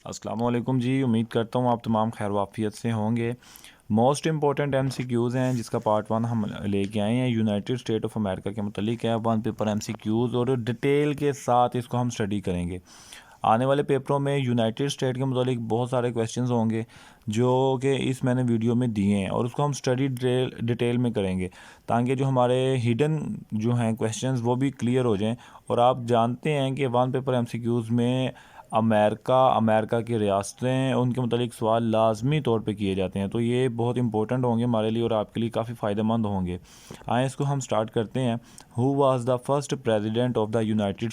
अस्सलाम वालेकुम जी। उम्मीद करता हूँ आप तमाम खैर वाफियत से होंगे। मोस्ट इंपॉर्टेंट MCQs हैं जिसका पार्ट 1 हम लेके आए हैं। यूनाइटेड स्टेट ऑफ अमेरिका के मतलब है 1 पेपर MCQs और डिटेल के साथ इसको हम स्टडी करेंगे। आने वाले पेपरों में यूनाइटेड स्टेट के मतलब बहुत सारे क्वेश्चंस होंगे जो कि इस मैंने वीडियो में दिए हैं और उसको हम स्टडी डिटेल में करेंगे ताकि जो हमारे हिडन जो हैं क्वेश्चंस वो भी क्लियर हो जाएं। और आप जानते हैं कि 1 पेपर MCQs में अमेरिका की रियासतें उनके मतलब सवाल लाजमी तौर पे किए जाते हैं, तो ये बहुत इंपॉर्टेंट होंगे हमारे लिए और आपके लिए काफ़ी फ़ायदेमंद होंगे। आए इसको हम स्टार्ट करते हैं। Who was the first president of the United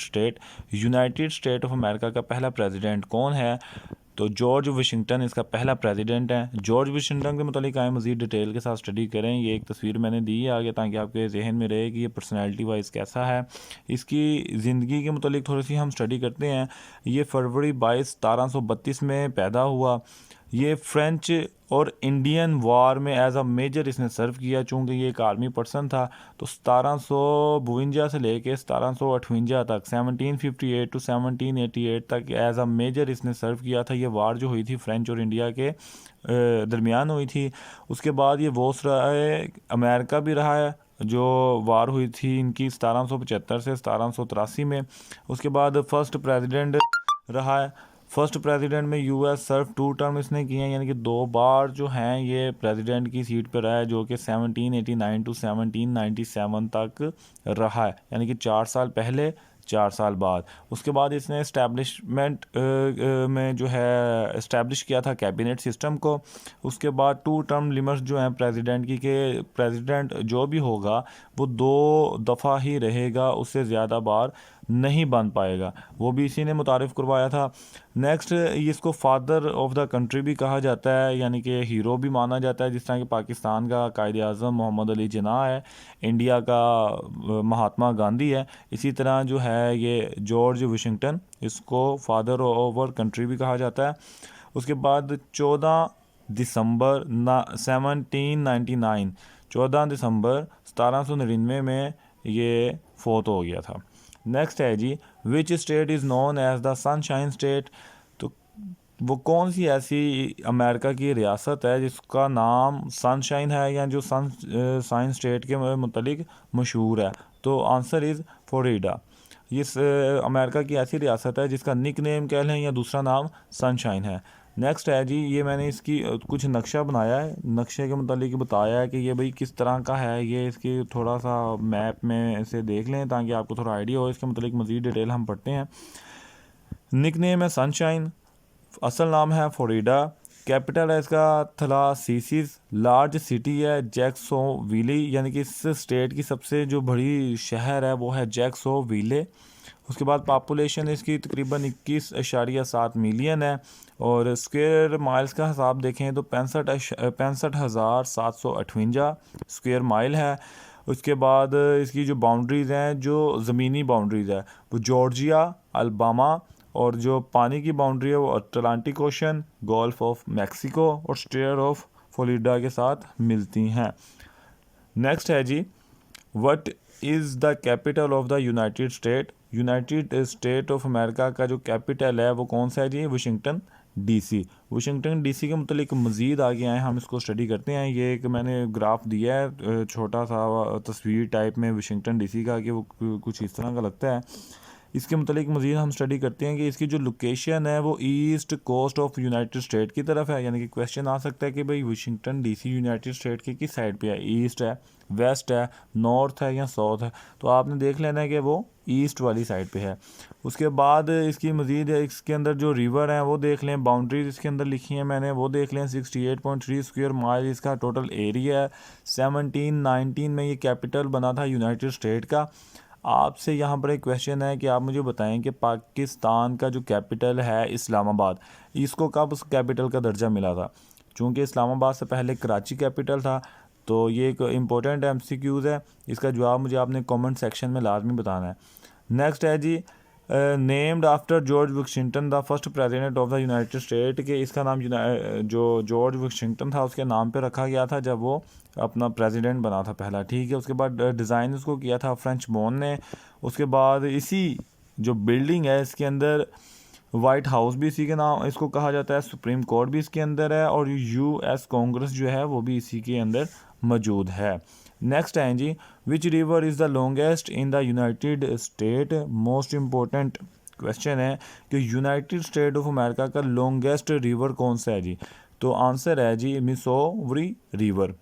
State of America का पहला प्रेसिडेंट कौन है? तो जॉर्ज वाशिंगटन इसका पहला प्रेसिडेंट है। जॉर्ज वाशिंगटन के मतलब आए मज़ीद डिटेल के साथ स्टडी करें। ये एक तस्वीर मैंने दी है आगे ताकि आपके जहन में रहे कि ये पर्सनैलिटी वाइज कैसा है। इसकी ज़िंदगी के मतलब थोड़ी सी हम स्टडी करते हैं। ये फरवरी 22 1732 में पैदा हुआ। ये फ्रेंच और इंडियन वार में एज अ मेजर इसने सर्व किया, चूँकि ये एक आर्मी पर्सन था। तो 1752 से लेके 1758 तक 1758 टू 1788 तक एज अ मेजर इसने सर्व किया था। ये वार जो हुई थी फ्रेंच और इंडिया के दरमियान हुई थी। उसके बाद ये वोस रहा है, अमेरिका भी रहा है जो वार हुई थी इनकी 1775 से 1783 में। उसके बाद फर्स्ट प्रेसिडेंट रहा है। फर्स्ट प्रेसिडेंट में US सर्व 2 टर्म इसने किए हैं, यानी कि 2 बार जो हैं ये प्रेसिडेंट की सीट पर रहा है, जो कि 1789 टू 1797 तक रहा है, यानी कि 4 साल पहले 4 साल बाद। उसके बाद इसने इस्टेब्लिशमेंट में जो है इस्टेब्लिश किया था कैबिनेट सिस्टम को। उसके बाद 2 टर्म लिमिट्स जो हैं प्रेसिडेंट की के प्रेसिडेंट जो भी होगा वो 2 दफ़ा ही रहेगा, उससे ज़्यादा बार नहीं बन पाएगा, वो भी इसी ने मुतारिफ़ करवाया था। नेक्स्ट इसको फादर ऑफ द कंट्री भी कहा जाता है, यानी कि हीरो भी माना जाता है। जिस तरह कि पाकिस्तान का कायद आज़म मोहम्मद अली जिन्ना है, इंडिया का महात्मा गांधी है, इसी तरह जो है ये जॉर्ज वाशिंगटन, इसको फादर ऑफ आवर कंट्री भी कहा जाता है। उसके बाद 14 दिसंबर 1799 14 दिसंबर 1799 में ये फोत हो गया था। नेक्स्ट है जी, which state is known as the sunshine state? तो वो कौन सी ऐसी अमेरिका की रियासत है जिसका नाम सनशाइन है या जो सनशाइन स्टेट के मुतलिक मशहूर है? तो आंसर इज़ फ्लोरिडा। ये अमेरिका की ऐसी रियासत है जिसका निक नेम कह लें या दूसरा नाम सनशाइन है। नेक्स्ट है जी, ये मैंने इसकी कुछ नक्शा बनाया है, नक्शे के मतलब बताया है कि ये भाई किस तरह का है। ये इसकी थोड़ा सा मैप में से देख लें ताकि आपको थोड़ा आइडिया हो। इसके मतलब मज़ीद डिटेल हम पढ़ते हैं। निक नेम है सनशाइन, असल नाम है फ्लोरिडा, कैपिटल है इसका थलासीसिस, लार्ज सिटी है जैक्सनविले, यानी कि इस स्टेट की सबसे जो बड़ी शहर है वो है जैक्सनविले। उसके बाद पॉपुलेशन इसकी तकरीबन 21.7 मिलियन है और स्क्वायर माइल्स का हिसाब देखें तो 65,758 स्क्वायर माइल है। उसके बाद इसकी जो बाउंड्रीज़ हैं, जो ज़मीनी बाउंड्रीज़ है वो जॉर्जिया, अलबामा, और जो पानी की बाउंड्री है वो Atlantic Ocean, Gulf of Mexico और स्टेट ऑफ फ्लोरिडा के साथ मिलती हैं। नेक्स्ट है जी, what is the capital of the United State of America का जो कैपिटल है वो कौन सा है जी? Washington DC। वाशिंगटन DC के मतलब मज़ीद आगे आए हम इसको स्टडी करते हैं। ये एक मैंने ग्राफ दिया है छोटा सा तस्वीर टाइप में वाशिंगटन DC का, कि वो कुछ इस तरह का लगता है। इसके मतलब मज़ीद हम स्टडी करते हैं कि इसकी जो लोकेशन है वो East Coast of United State की तरफ है, यानी कि क्वेश्चन आ सकता है कि भाई वाशिंगटन DC यूनाइटेड स्टेट के किस साइड पे है, ईस्ट है, वेस्ट है, नॉर्थ है या साउथ है। तो आपने देख लेना है कि वो ईस्ट वाली साइड पे है। उसके बाद इसकी मज़ीद इसके अंदर जो रिवर हैं वो देख लें, बाउंड्रीज इसके अंदर लिखी हैं मैंने वो देख लें। 68.3 स्क्वायर माइल इसका टोटल एरिया है। 1719 में ये कैपिटल बना था यूनाइटेड स्टेट का। आपसे यहाँ पर एक क्वेश्चन है कि आप मुझे बताएं कि पाकिस्तान का जो कैपिटल है इस्लामाबाद, इसको कब उस कैपिटल का दर्जा मिला था? चूँकि इस्लामाबाद से पहले कराची कैपिटल था। तो ये एक इम्पोर्टेंट MCQs है, इसका जवाब मुझे आपने कमेंट सेक्शन में लाजमी बताना है। नेक्स्ट है जी, named after George Washington the first president of the United State, के इसका नाम जो जॉर्ज वाशिंगटन था उसके नाम पे रखा गया था जब वो अपना प्रेसिडेंट बना था पहला, ठीक है। उसके बाद डिज़ाइन उसको किया था फ्रेंच बोन ने। उसके बाद इसी जो बिल्डिंग है इसके अंदर वाइट हाउस भी इसी के नाम इसको कहा जाता है, सुप्रीम कोर्ट भी इसके अंदर है, और यूएस कांग्रेस जो है वो भी इसी के अंदर मौजूद है। नेक्स्ट है जी, which river is the longest in the United State. Most important question है कि यूनाइटेड स्टेट ऑफ अमेरिका का लॉन्गेस्ट रिवर कौन सा है जी। तो आंसर है जी मिसोवरी रिवर।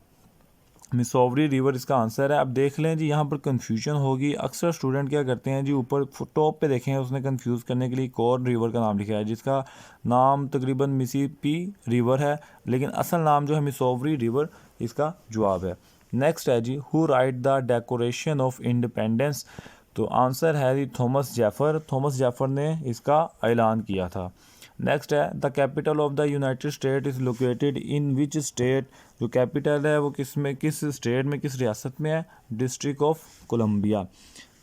मिसोवरी रिवर इसका आंसर है। अब देख लें जी, यहाँ पर कन्फ्यूजन होगी। अक्सर स्टूडेंट क्या करते हैं जी, ऊपर टॉप पे देखें उसने कंफ्यूज करने के लिए एक और रिवर का नाम लिखा है जिसका नाम तकरीबन मिसिसिपी रिवर है, लेकिन असल नाम जो है मिसोवरी रिवर इसका जवाब है। नेक्स्ट है जी, who write the declaration of independence. तो आंसर है जी थॉमस जेफर। थॉमस जेफर ने इसका ऐलान किया था। नेक्स्ट है, the capital of the United state is located in which state. जो कैपिटल है वो किस स्टेट में, किस रियासत में है, डिस्ट्रिक्ट ऑफ कोलंबिया।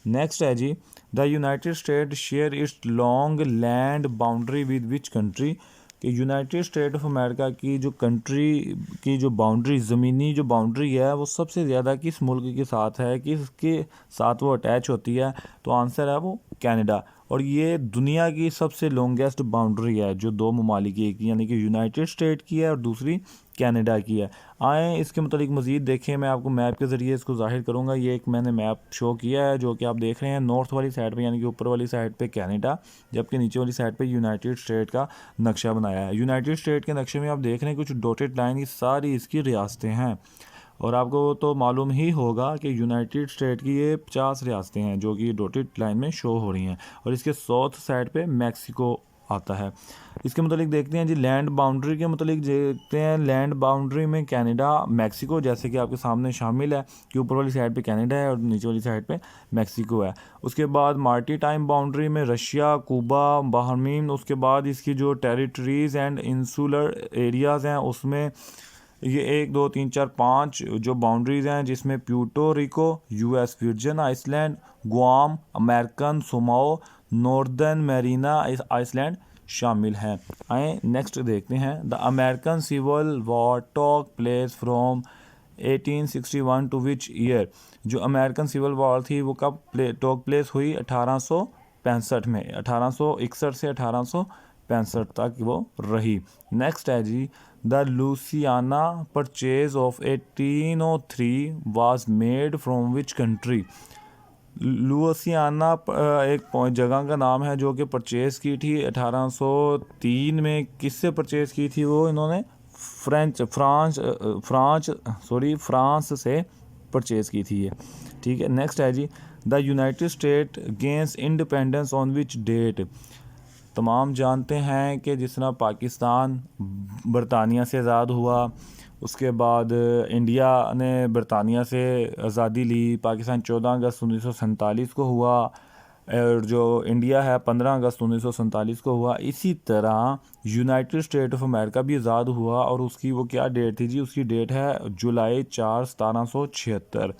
नेक्स्ट है जी, the United State share its long land boundary with which country. कि यूनाइटेड स्टेट ऑफ अमेरिका की जो कंट्री की जो बाउंड्री, ज़मीनी जो बाउंड्री है वो सबसे ज़्यादा किस मुल्क के साथ है, किसके साथ वो अटैच होती है। तो आंसर है वो कनाडा। और ये दुनिया की सबसे लॉन्गेस्ट बाउंड्री है जो दो ममालिक की, एक यानी कि यूनाइटेड स्टेट की है और दूसरी कनाडा की है। आए इसके मतलब मज़ीद देखें, मैं आपको मैप के ज़रिए इसको ज़ाहिर करूँगा। ये एक मैंने मैप शो किया है जो कि आप देख रहे हैं। नॉर्थ वाली साइड पे यानी कि ऊपर वाली साइड पे कनाडा, जबकि नीचे वाली साइड पे यूनाइटेड स्टेट का नक्शा बनाया है। यूनाइटेड स्टेट के नक्शे में आप देख रहे हैं कुछ डॉटेड लाइन की सारी इसकी रियासतें हैं। और आपको तो मालूम ही होगा कि यूनाइटेड स्टेट की ये 50 रियासतें हैं जो कि डॉटेड लाइन में शो हो रही हैं, और इसके साउथ साइड पे मैक्सिको आता है। इसके मतलब देखते हैं जी, लैंड बाउंड्री के मतलब देखते हैं। लैंड बाउंड्री में कनाडा, मैक्सिको जैसे कि आपके सामने शामिल है कि ऊपर वाली साइड पे कनाडा है और नीचे वाली साइड पे मैक्सिको है। उसके बाद मार्टी टाइम बाउंड्री में रशिया, क्यूबा, बहरीन। उसके बाद इसकी जो टेरिटरीज़ एंड इंसुलर एरियाज़ हैं उसमें ये 1 2 3 4 5 जो बाउंड्रीज़ हैं, जिसमें Puerto Rico, US Virgin Island, Guam, American Samoa, Northern Mariana Island शामिल हैं। आए नेक्स्ट देखते हैं, the American Civil War took place from 1861 to which year. जो अमेरिकन सिविल वॉर थी वो कब टॉक प्लेस हुई? 1865 में। 1861 से 1865 तक वो रही। नेक्स्ट है जी, the Louisiana Purchase of 1803 was made from which country. Louisiana एक जगह का नाम है जो कि परचेज़ की थी 1803 में। किससे परचेज़ की थी वो इन्होंने? फ्रांस से परचेज़ की थी ये। ठीक है। नेक्स्ट है जी, the United State gains independence on which date. तमाम जानते हैं कि जिस तरह पाकिस्तान बरतानिया से आज़ाद हुआ, उसके बाद इंडिया ने बरतानिया से आज़ादी ली। पाकिस्तान 14 अगस्त 1947 को हुआ, और जो इंडिया है 15 अगस्त 1947 को हुआ। इसी तरह यूनाइटेड स्टेट ऑफ अमेरिका भी आज़ाद हुआ, और उसकी वो क्या डेट थी जी? उसकी डेट है जुलाई 4 1776।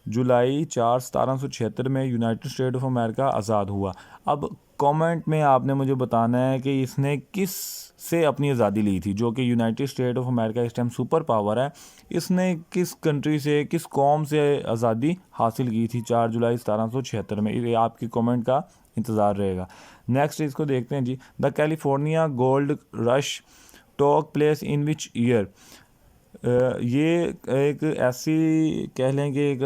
जुलाई 4 1776 में यूनाइटेड स्टेट ऑफ अमेरिका आज़ाद हुआ। अब कमेंट में आपने मुझे बताना है कि इसने किस से अपनी आज़ादी ली थी। जो कि यूनाइटेड स्टेट ऑफ अमेरिका इस टाइम सुपर पावर है, इसने किस कंट्री से, किस कौम से आज़ादी हासिल की थी 4 जुलाई 1776 में? ये आपकी कमेंट का इंतज़ार रहेगा। नेक्स्ट इसको देखते हैं जी, the California Gold Rush took place in which year. ये एक ऐसी कह लें कि एक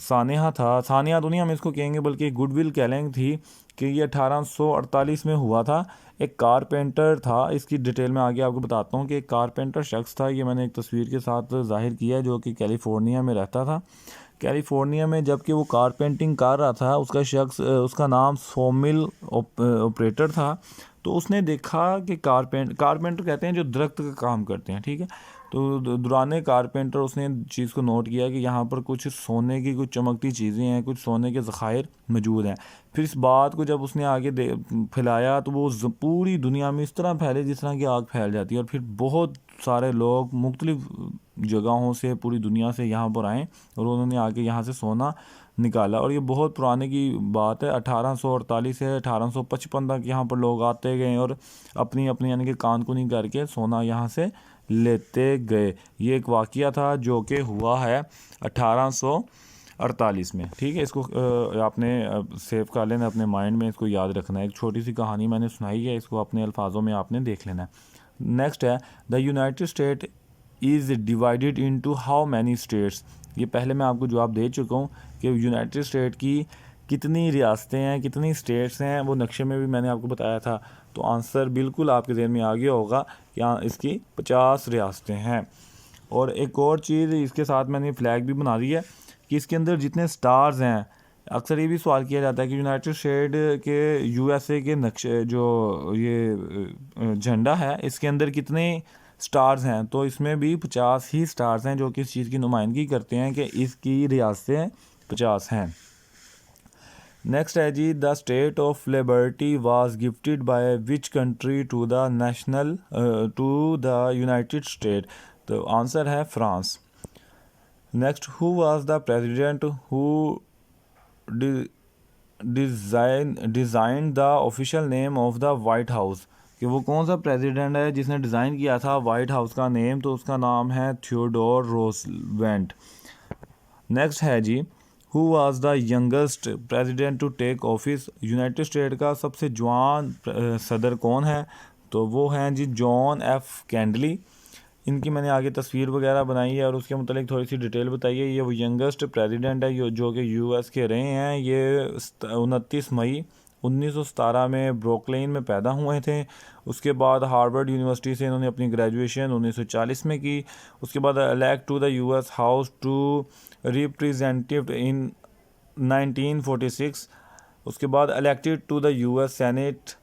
सानिया था, सानिया तो नहीं हम इसको कहेंगे बल्कि गुडविल कह लें थी, कि ये 1848 में हुआ था। एक कारपेंटर था, इसकी डिटेल में आगे आपको बताता हूँ कि एक कारपेंटर शख्स था। ये मैंने एक तस्वीर के साथ जाहिर किया है, जो कि कैलिफोर्निया में रहता था। कैलिफोर्निया में जबकि वो कारपेंटिंग कर रहा था, उसका नाम सोमिल ऑपरेटर था। तो उसने देखा कि कारपेंटर कहते हैं जो दरख्त का काम करते हैं, ठीक है। तो दौरान कारपेंटर उसने चीज़ को नोट किया कि यहाँ पर कुछ सोने की कुछ चमकती चीज़ें हैं, कुछ सोने के ज़खायर मौजूद हैं। फिर इस बात को जब उसने आगे फैलाया तो वो पूरी दुनिया में इस तरह फैले जिस तरह की आग फैल जाती है, और फिर बहुत सारे लोग मुख्तलिफ जगहों से पूरी दुनिया से यहाँ पर आए और उन्होंने आके यहाँ से सोना निकाला। और ये बहुत पुराने की बात है, 1848 से 1855 तक यहाँ पर लोग आते गए और अपनी अपनी यानी कि कानकुनी करके सोना यहाँ से लेते गए। ये एक वाक़या था जो कि हुआ है 1848 1948 में। ठीक है, इसको आपने सेव कर लेना अपने माइंड में, इसको याद रखना है। एक छोटी सी कहानी मैंने सुनाई है, इसको अपने अल्फाजों में आपने देख लेना है। नेक्स्ट है the United state is divided into how many states. ये पहले मैं आपको जवाब दे चुका हूँ कि यूनाइटेड स्टेट की कितनी रियासतें हैं, कितनी स्टेट्स हैं, वो नक्शे में भी मैंने आपको बताया था। तो आंसर बिल्कुल आपके ज़हन में आ गया होगा कि इसकी 50 रियासतें हैं। और एक और चीज़ इसके साथ मैंने फ्लैग भी बना दी है कि इसके अंदर जितने स्टार्स हैं, अक्सर ये भी सवाल किया जाता है कि यूनाइटेड स्टेट के यूएसए के नक्शे जो ये झंडा है, इसके अंदर कितने स्टार्स हैं। तो इसमें भी 50 ही स्टार्स हैं जो कि इस चीज़ की नुमाइंदगी करते हैं कि इसकी रियासतें 50 हैं। नेक्स्ट है जी the statue of liberty was gifted by which country to the national to the United State. तो आंसर है France. Next who was the president who design the official name of the White House. कि वो कौन सा president है जिसने design किया था वाइट हाउस का नेम, तो उसका नाम है थियोडोर रूज़वेल्ट। नेक्स्ट है जी who was the youngest president to take office. United State का सबसे जवान सदर कौन है, तो वो हैं जी जॉन एफ कैंडली। इनकी मैंने आगे तस्वीर वगैरह बनाई है और उसके मुतालिक थोड़ी सी डिटेल बताई है। ये वो यंगेस्ट प्रेसिडेंट है जो कि यूएस के रहे हैं। ये 29 मई 1917 में ब्रुकलिन में पैदा हुए थे। उसके बाद हार्वर्ड यूनिवर्सिटी से इन्होंने अपनी ग्रेजुएशन 1940 में की। उसके बाद elect to the US House to representative in 1946। उसके बाद elected to the US Senate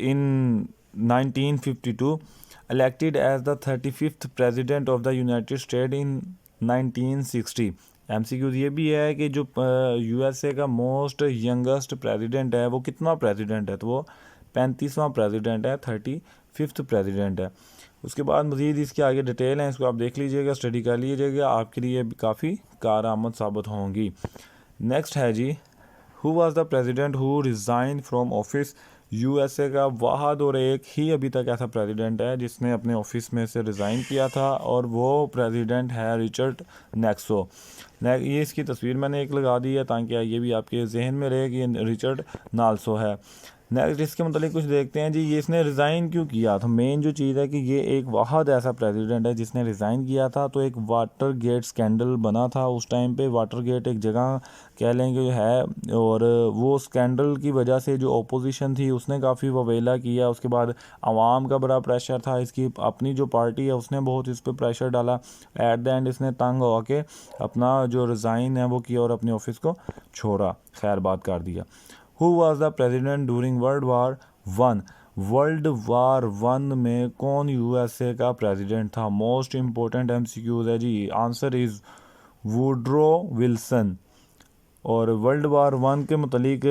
in 1952। elected as the 35th president of the United States in 1960। MCQ ये भी है कि जो यूएसए का मोस्ट यंगेस्ट प्रेसिडेंट है वो कितना प्रेसिडेंट है, तो वो 35वां प्रेसिडेंट है, 35th प्रेसिडेंट है। उसके बाद मज़ीद इसके आगे डिटेल हैं, इसको आप देख लीजिएगा, स्टडी कर लीजिएगा, आपके लिए काफ़ी कारआमद साबित होंगी। नेक्स्ट है जी who was the president who resign from office. USA का वाहद और एक ही अभी तक ऐसा प्रेसिडेंट है जिसने अपने ऑफिस में से रिज़ाइन किया था और वो प्रेसिडेंट है रिचर्ड नैक्सो। ये इसकी तस्वीर मैंने एक लगा दी है ताकि ये भी आपके जहन में रहे कि ये रिचर्ड नाल्सो है। नेक्स्ट इसके मतलब कुछ देखते हैं जी ये इसने रिज़ाइन क्यों किया। तो मेन जो चीज़ है कि ये एक वाहद ऐसा प्रेसिडेंट है जिसने रिज़ाइन किया था। तो एक वाटर गेट स्कैंडल बना था उस टाइम पे। वाटर गेट एक जगह कह लेंगे है, और वो स्कैंडल की वजह से जो ओपोजिशन थी उसने काफ़ी ववेला किया। उसके बाद आवाम का बड़ा प्रेशर था, इसकी अपनी जो पार्टी है उसने बहुत इस पर प्रेशर डाला। एट द एंड इसने तंग होके अपना जो रिज़ाइन है वो किया और अपने ऑफिस को छोड़ा, खैर बात कर दिया। Who was the president during World War I? World war 1 में कौन यूएसए का प्रेसिडेंट था। मोस्ट इम्पोर्टेंट MCQs है जी। Answer is Woodrow Wilson. और वर्ल्ड वार 1 के मुतालिक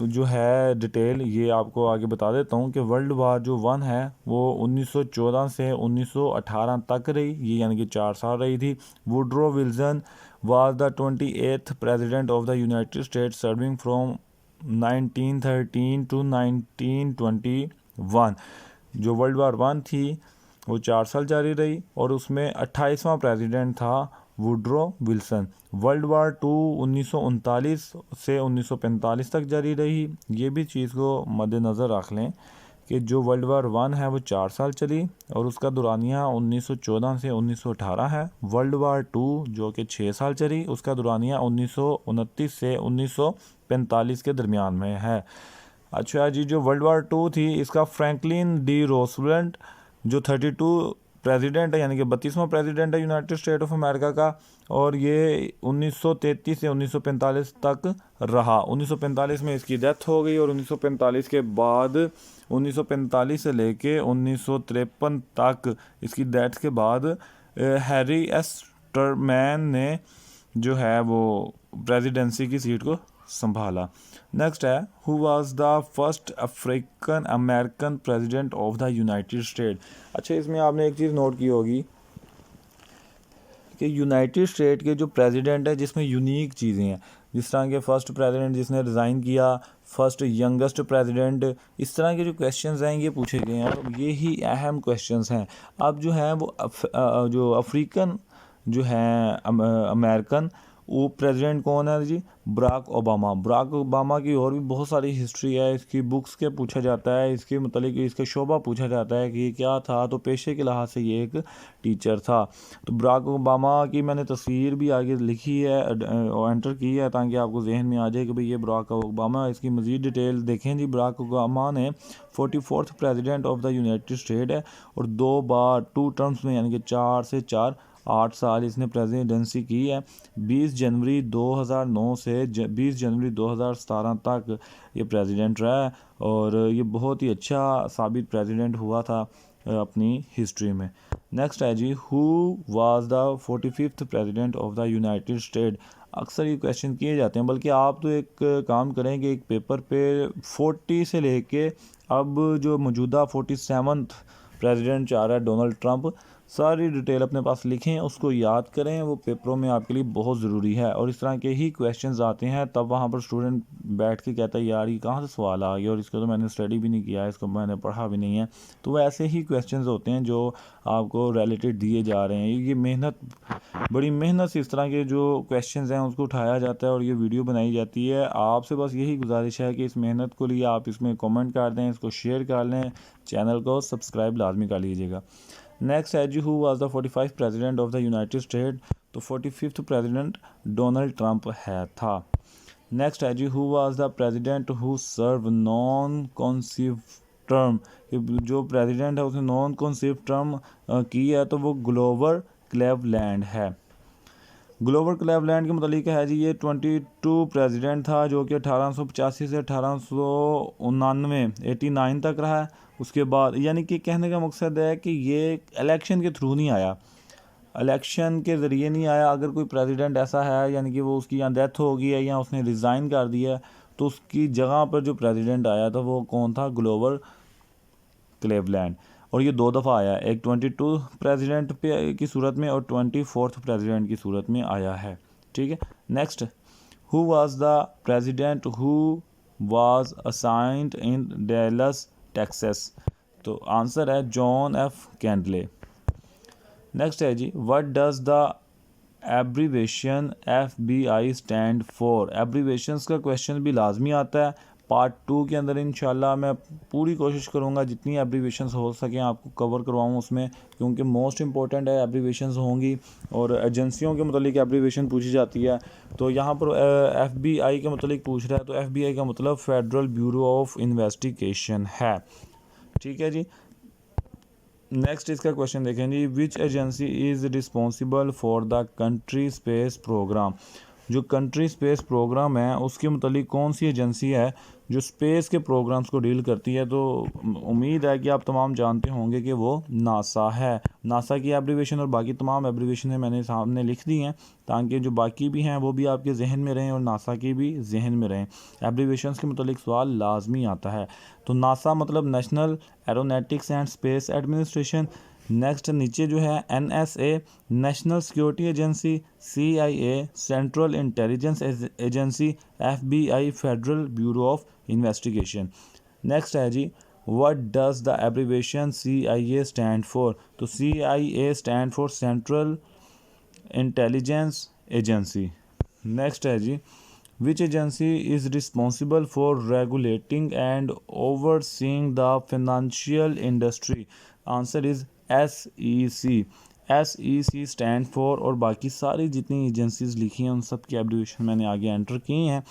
जो है डिटेल ये आपको आगे बता देता हूँ कि वर्ल्ड वार जो 1 है वो 1914 से 1918 तक रही, ये यानी कि 4 साल रही थी। Woodrow Wilson was the 28th president of the United States serving from 1913 to 1921। जो वर्ल्ड वार 1 थी वो 4 साल जारी रही और उसमें 28वां प्रेसिडेंट था वुड्रो विल्सन। वर्ल्ड वार 2 1939 से 1945 तक जारी रही। ये भी चीज़ को मद्देनज़र रख लें कि जो वर्ल्ड वार 1 है वो 4 साल चली और उसका दुरानिया 1914 से 1918 है। वर्ल्ड वार 2 जो कि 6 साल चली, उसका दुरानिया 1929 से 1945 के दरमियान में है। अच्छा जी, जो वर्ल्ड वार 2 थी इसका फ्रैंकलिन डी रोosevelt जो 32 प्रेसिडेंट है यानी कि 32वां प्रेसिडेंट है यूनाइटेड स्टेट ऑफ अमेरिका का, और ये 1933 से 1945 तक रहा। 1945 में इसकी डेथ हो गई और 1945 के बाद 1945 से लेके 1953 तक इसकी डेथ के बाद हैरी एस ट्रूमैन ने जो है वो प्रेसिडेंसी की सीट को संभाला। नेक्स्ट है who was the first African American president of the United state. अच्छा, इसमें आपने एक चीज़ नोट की होगी कि यूनाइटेड स्टेट के जो प्रेसिडेंट है जिसमें यूनिक चीज़ें हैं, जिस तरह के फर्स्ट प्रेसिडेंट जिसने रिज़ाइन किया, फर्स्ट यंगेस्ट प्रेसिडेंट, इस तरह के जो क्वेश्चंस हैं ये पूछे गए हैं और ये ही अहम क्वेश्चंस हैं। अब जो है वो जो अफ्रीकन जो हैं अमेरिकन वो प्रेसिडेंट कौन है जी? Barack Obama. बराक ओबामा की और भी बहुत सारी हिस्ट्री है, इसकी बुक्स के पूछा जाता है, इसके मतलब इसका शोबा पूछा जाता है कि ये क्या था, तो पेशे के लिहाज से ये एक टीचर था। तो बराक ओबामा की मैंने तस्वीर भी आगे लिखी है, एंटर की है, ताकि आपको जहन में आ जाए कि भाई ये बराक ओबामा। इसकी मज़ीद डिटेल देखें जी। बराक ओबामा ने 44th president of the United state है, और 2 बार 2 टर्म्स में, यानी कि 4 से 4 8 साल इसने प्रेसिडेंसी की है। 20 जनवरी 2009 से 20 जनवरी 2017 तक ये प्रेसिडेंट रहा है, और ये बहुत ही अच्छा साबित प्रेसिडेंट हुआ था अपनी हिस्ट्री में। नेक्स्ट है जी, who was the 45th president of the United State. अक्सर ये क्वेश्चन किए जाते हैं, बल्कि आप तो एक काम करेंगे, एक पेपर पे 40 से लेके अब जो मौजूदा 47th प्रेसिडेंट चाह रहा है डोनाल्ड ट्रंप, सारी डिटेल अपने पास लिखें, उसको याद करें, वो पेपरों में आपके लिए बहुत ज़रूरी है। और इस तरह के ही क्वेश्चंस आते हैं, तब वहाँ पर स्टूडेंट बैठ के कहता है यार ये कहाँ से सवाल आ गया, और इसको तो मैंने स्टडी भी नहीं किया, इसको मैंने पढ़ा भी नहीं है। तो ऐसे ही क्वेश्चंस होते हैं जो आपको रिलेटेड दिए जा रहे हैं। ये मेहनत, बड़ी मेहनत से इस तरह के जो क्वेश्चंस हैं उसको उठाया जाता है और ये वीडियो बनाई जाती है। आपसे बस यही गुजारिश है कि इस मेहनत को लिए आप इसमें कमेंट कर दें, इसको शेयर कर लें, चैनल को सब्सक्राइब लाजमी कर लीजिएगा। नेक्स्ट है जी, who was the 45th president of the United State. तो 45th प्रेसिडेंट डोनाल्ड ट्रंप है था। नेक्स्ट है जी, who was the president who serve non consecutive term. जो प्रेसिडेंट है उसने नॉन कॉन्सिव टर्म की है, तो वो ग्लोवर क्लेवलैंड है। ग्लोवर क्लेवलैंड के मतलब है जी, ये 22 प्रेसिडेंट था, जो कि 1885 से 1889 तक रहा है। उसके बाद यानी कि कहने का मकसद है कि ये इलेक्शन के थ्रू नहीं आया, इलेक्शन के ज़रिए नहीं आया। अगर कोई प्रेसिडेंट ऐसा है, यानी कि वो उसकी या डेथ हो गई है या उसने रिज़ाइन कर दिया है, तो उसकी जगह पर जो प्रेसिडेंट आया था वो कौन था? Grover Cleveland. और ये 2 दफ़ा आया, एक 22 प्रेसिडेंट पे की सूरत में और 24th प्रेसिडेंट की सूरत में आया है। ठीक है। Next, who was the president who was assigned in Dallas Texas. तो आंसर है जॉन एफ कैंडले। नेक्स्ट है जी, what does the abbreviation FBI stand for. Abbreviations का क्वेश्चन भी लाजमी आता है। पार्ट 2 के अंदर इंशाल्लाह मैं पूरी कोशिश करूंगा जितनी एब्रीवेशंस हो सकें आपको कवर करवाऊं उसमें, क्योंकि मोस्ट इंपॉर्टेंट है एब्रीवेशंस होंगी, और एजेंसियों के मतलब एब्रीवेशन पूछी जाती है। तो यहाँ पर FBI के मतलब पूछ रहा है, तो FBI का मतलब फेडरल ब्यूरो ऑफ इन्वेस्टिगेशन है। ठीक है जी। नेक्स्ट इसका क्वेश्चन देखें जी, which agency is responsible for the country space program. जो कंट्री स्पेस प्रोग्राम है उसके मुतालिक कौन सी एजेंसी है जो स्पेस के प्रोग्राम्स को डील करती है। तो उम्मीद है कि आप तमाम जानते होंगे कि वो नासा है। नासा की एब्रीवेशन और बाकी तमाम एब्रीवेशन मैंने सामने लिख दी हैं, ताकि जो बाकी भी हैं वो भी आपके जहन में रहें और नासा की भी जहन में रहें। एब्रीवेशंस के मुतालिक सवाल लाजमी आता है। तो नासा मतलब National Aeronautics and Space Administration. Next नीचे जो है NSA National Security Agency, CIA Central Intelligence Agency, FBI Federal Bureau of Investigation. Next है जी, what does the abbreviation CIA stand for. तो CIA stand for Central Intelligence Agency. Next है जी, which agency is responsible for regulating and overseeing the financial industry। Answer is SEC। SEC stand for, और बाकी सारी जितनी agencies लिखी हैं उन सब की एब्रीवेशन मैंने आगे एंटर की हैं।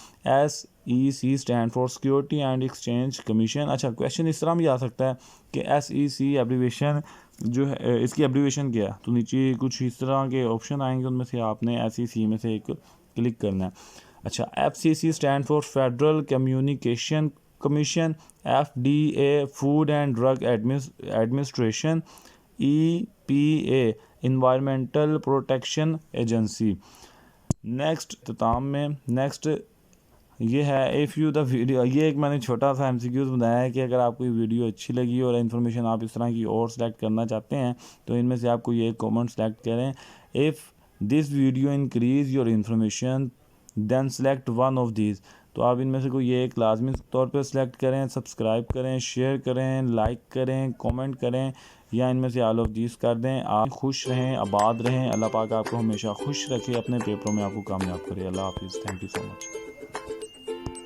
SEC stand for security and exchange commission. अच्छा, क्वेश्चन इस तरह भी आ सकता है कि SEC एब्रीवेशन जो है इसकी एब्रीवेशन क्या है। तो नीचे कुछ इस तरह के ऑप्शन आएंगे, उनमें से आपने SEC में से एक क्लिक करना है। अच्छा, FCC stand for Federal Communication Commission, FDA Food and Drug Administration, EPA Environmental Protection Agency. Next इख्तिताम में नेक्स्ट ये है, इफ़ यू द वीडियो, ये एक मैंने छोटा सा MCQs बनाया है कि अगर आपको ये वीडियो अच्छी लगी और इन्फॉर्मेशन आप इस तरह की और सेलेक्ट करना चाहते हैं तो इनमें से आपको ये कमेंट सेलेक्ट करें। If this video increase your information then select one of these. तो आप इनमें से कोई एक लाजमी तौर पर सिलेक्ट करें, सब्सक्राइब करें, शेयर करें, लाइक करें, कमेंट करें, या इनमें से ऑल ऑफ दीज कर दें। आप खुश रहें, आबाद रहें, अल्लाह पाक आपको हमेशा खुश रखे, अपने पेपरों में आपको कामयाब करे। अल्लाह हाफिज़। Thank you so much.